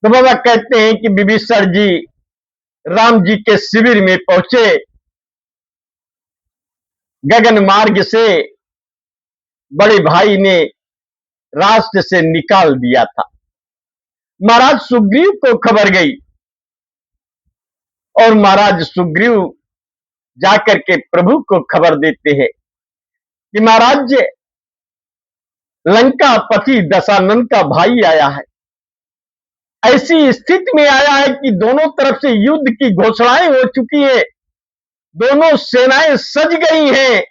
तो बाबा कहते हैं कि विभीषण जी राम जी के शिविर में पहुंचे। गगन मार्ग से बड़े भाई ने रास्ते से निकाल दिया था। महाराज सुग्रीव को खबर गई और महाराज सुग्रीव जाकर के प्रभु को खबर देते हैं कि महाराज लंका पति दशानन का भाई आया है। ऐसी स्थिति में आया है कि दोनों तरफ से युद्ध की घोषणाएं हो चुकी है, दोनों सेनाएं सज गई हैं,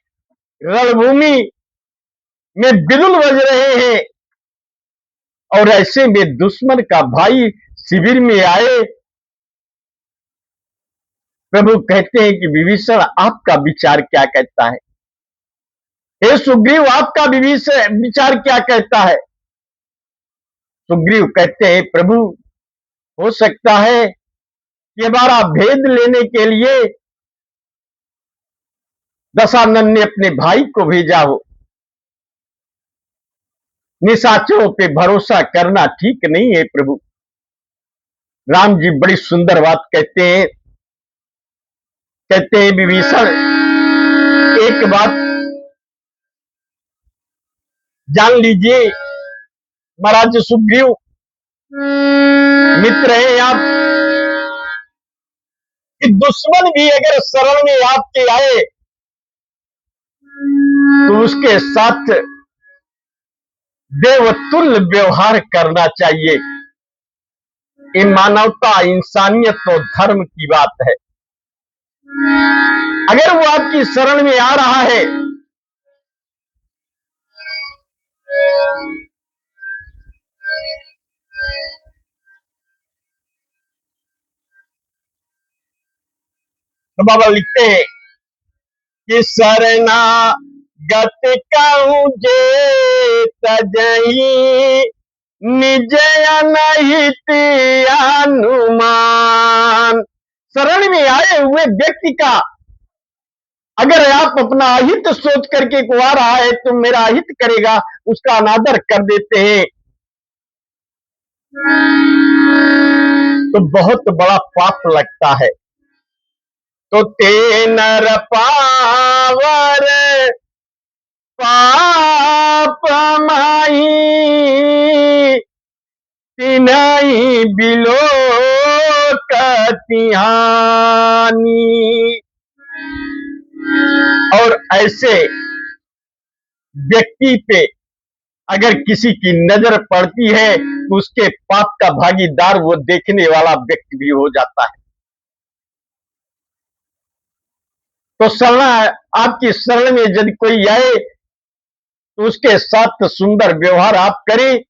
रणभूमि में बिगुल बज रहे हैं और ऐसे में दुश्मन का भाई शिविर में आए। प्रभु कहते हैं कि विभीषण आपका विचार क्या कहता है? हे सुग्रीव आपका विचार क्या कहता है? सुग्रीव कहते हैं प्रभु हो सकता है कि हमारा भेद लेने के लिए दशानन ने अपने भाई को भेजा हो। निशाचरों पे भरोसा करना ठीक नहीं है प्रभु। राम जी बड़ी सुंदर बात कहते हैं विभीषण एक बात जान लीजिए, महाराज सुग्रीव मित्र है आप, कि दुश्मन भी अगर शरण में आपके आए तो उसके साथ देवतुल्य व्यवहार करना चाहिए। ये मानवता, इंसानियत और धर्म की बात है। अगर वो आपकी शरण में आ रहा है तो बाबा लिखते हैं कि शरणा गत कहूं जे तजही निज अनहित अनुमान। शरण में आए हुए व्यक्ति का अगर आप अपना अहित सोच करके को आ रहा है तो मेरा अहित करेगा, उसका अनादर कर देते हैं तो बहुत बड़ा पाप लगता है। तो ते नर पावर पाप माही तिन्हीं बिलो कतिहानी। और ऐसे व्यक्ति पे अगर किसी की नजर पड़ती है तो उसके पाप का भागीदार वो देखने वाला व्यक्ति भी हो जाता है। तो शरण आपकी शरण में यदि कोई आए तो उसके साथ सुंदर व्यवहार आप करें।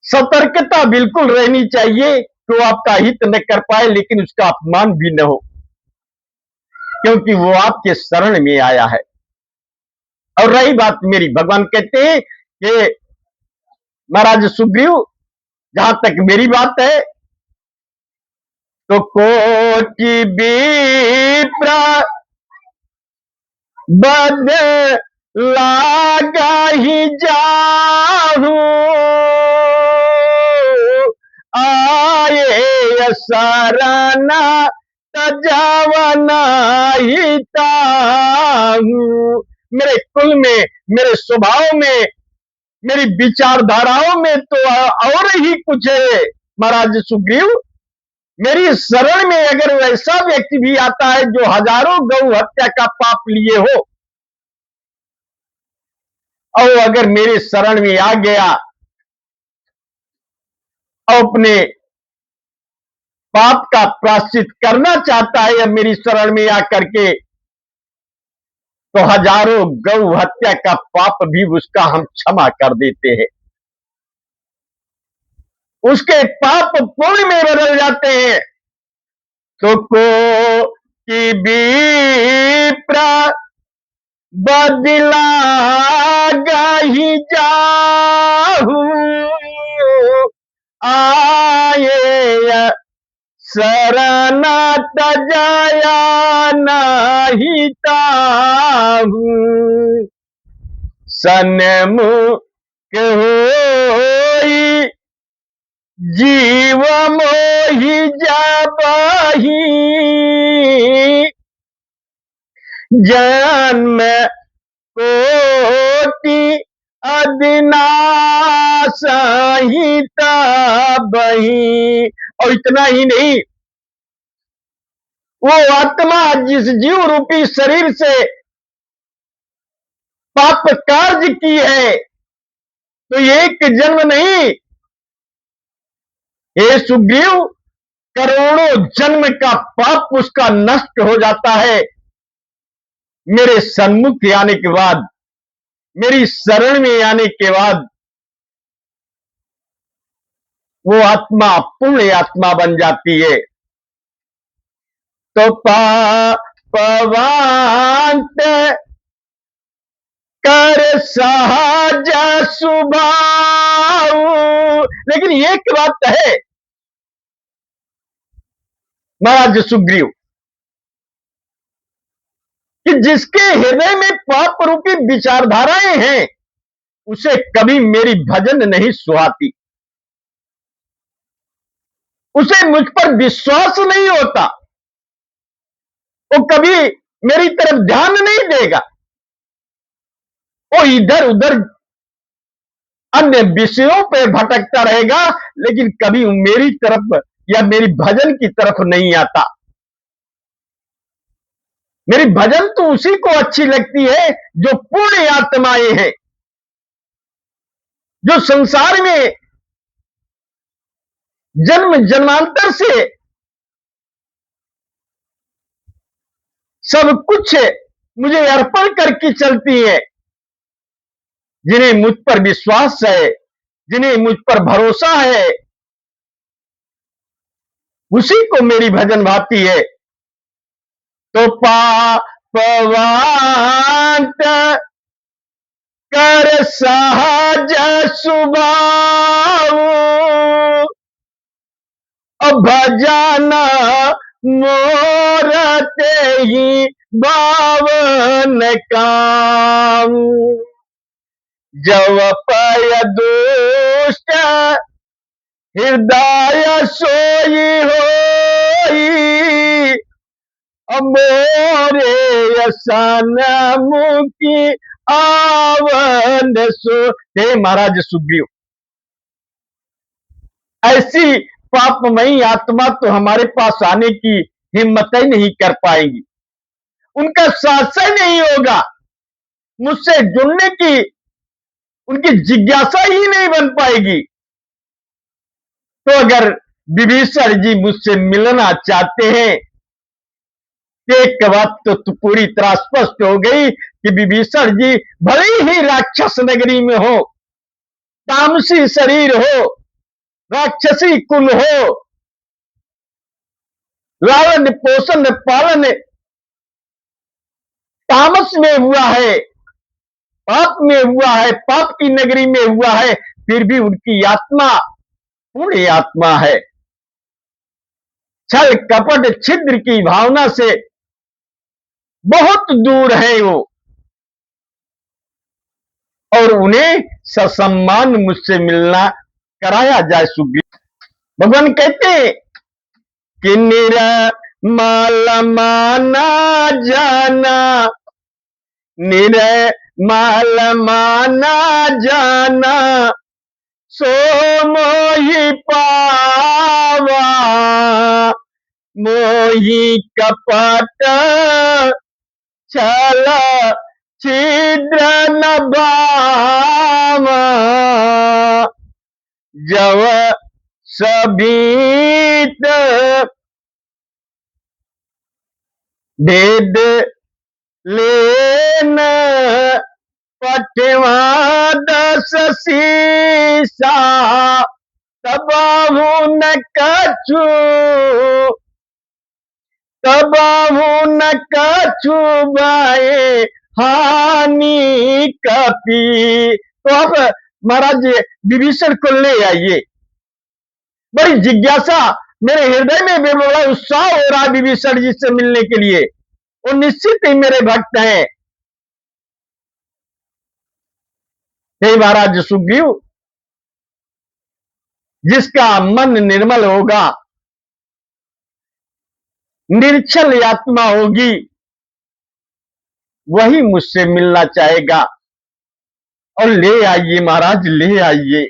सतर्कता बिल्कुल रहनी चाहिए कि वो आपका हित न कर पाए लेकिन उसका अपमान भी न हो, क्योंकि वो आपके शरण में आया है। और रही बात मेरी, भगवान कहते हैं कि महाराज सुग्रीव जहां तक मेरी बात है तो कोटि विप्र बद लागा ही जाहू आए शरणा तजवना ही ताहू। मेरे कुल में, मेरे स्वभाव में, मेरी विचारधाराओं में तो और ही कुछ है महाराज सुग्रीव। मेरी शरण में अगर वैसा व्यक्ति भी आता है जो हजारों गौ हत्या का पाप लिए हो और अगर मेरे शरण में आ गया और अपने पाप का प्रायश्चित करना चाहता है या मेरी शरण में आकर के, तो हजारों गौ हत्या का पाप भी उसका हम क्षमा कर देते हैं। उसके पाप पुण्य में बदल जाते हैं। तो को कि विप्र बदला गही जाहू आए शरणा तजया नहीं ताहू सन्मुख होई जीव मोहि जाबहि जन्म कोटि अविनाशहिता बही। और इतना ही नहीं, वो आत्मा जिस जीव रूपी शरीर से पाप कार्य की है, तो एक जन्म नहीं, ये सुग्रीव करोड़ों जन्म का पाप उसका नष्ट हो जाता है मेरे सन्मुख आने के बाद, मेरी शरण में आने के बाद। वो आत्मा पुण्य आत्मा बन जाती है। तो पापवांत कर सहज स्वभाव। लेकिन एक बात है महाराज सुग्रीव, कि जिसके हृदय में पाप रूपी विचारधाराएं हैं, उसे कभी मेरी भजन नहीं सुहाती, उसे मुझ पर विश्वास नहीं होता, वो कभी मेरी तरफ ध्यान नहीं देगा, वो इधर उधर अन्य विषयों पर भटकता रहेगा, लेकिन कभी मेरी तरफ या मेरी भजन की तरफ नहीं आता। मेरी भजन तो उसी को अच्छी लगती है जो पूर्ण आत्माएं हैं, जो संसार में जन्म जन्मांतर से सब कुछ मुझे अर्पण करके चलती है, जिन्हें मुझ पर विश्वास है, जिन्हें मुझ पर भरोसा है, उसी को मेरी भजन भाती है। तो पापवांत कर सहज स्वभाव भजन मोर तेहि बावन काम। जव पय दुष्ट हृदय सोई होई मोरे सन मुखी आवन सो। हे महाराज सुग्रीव, ऐसी पापमयी आत्मा तो हमारे पास आने की हिम्मत ही नहीं कर पाएगी, उनका साहस नहीं होगा, मुझसे जुड़ने की उनकी जिज्ञासा ही नहीं बन पाएगी। तो अगर विभीषण जी मुझसे मिलना चाहते हैं, एक बात तो पूरी तरह स्पष्ट हो गई कि विभीषण जी भले ही राक्षस नगरी में हो, तामसी शरीर हो, राक्षसी कुल हो, लालन पोषण पालन तामस में हुआ है, पाप में हुआ है, पाप की नगरी में हुआ है, फिर भी उनकी आत्मा पूर्ण आत्मा है। छल कपट छिद्र की भावना से बहुत दूर है वो, और उन्हें ससम्मान मुझसे मिलना कराया जाए सुग्रीव। भगवान कहते हैं कि निर्मल माना जाना, निर्मल माना जाना, सो मोहि पावा, मोहि कपट छल छिद्र न भावा, जव सभीत भेद लेन पठवा दस सीसा, तबाहु न कछु, तबाहु न कछु बाए हानि कपी। तो आप महाराज विभीषण को ले आइए। बड़ी जिज्ञासा मेरे हृदय में बड़ा उत्साह हो रहा है विभीषण जी से मिलने के लिए, वो निश्चित ही मेरे भक्त हैं। हे महाराज सुग्रीव, जिसका मन निर्मल होगा, निर्छल आत्मा होगी, वही मुझसे मिलना चाहेगा। और ले आइए महाराज, ले आइए।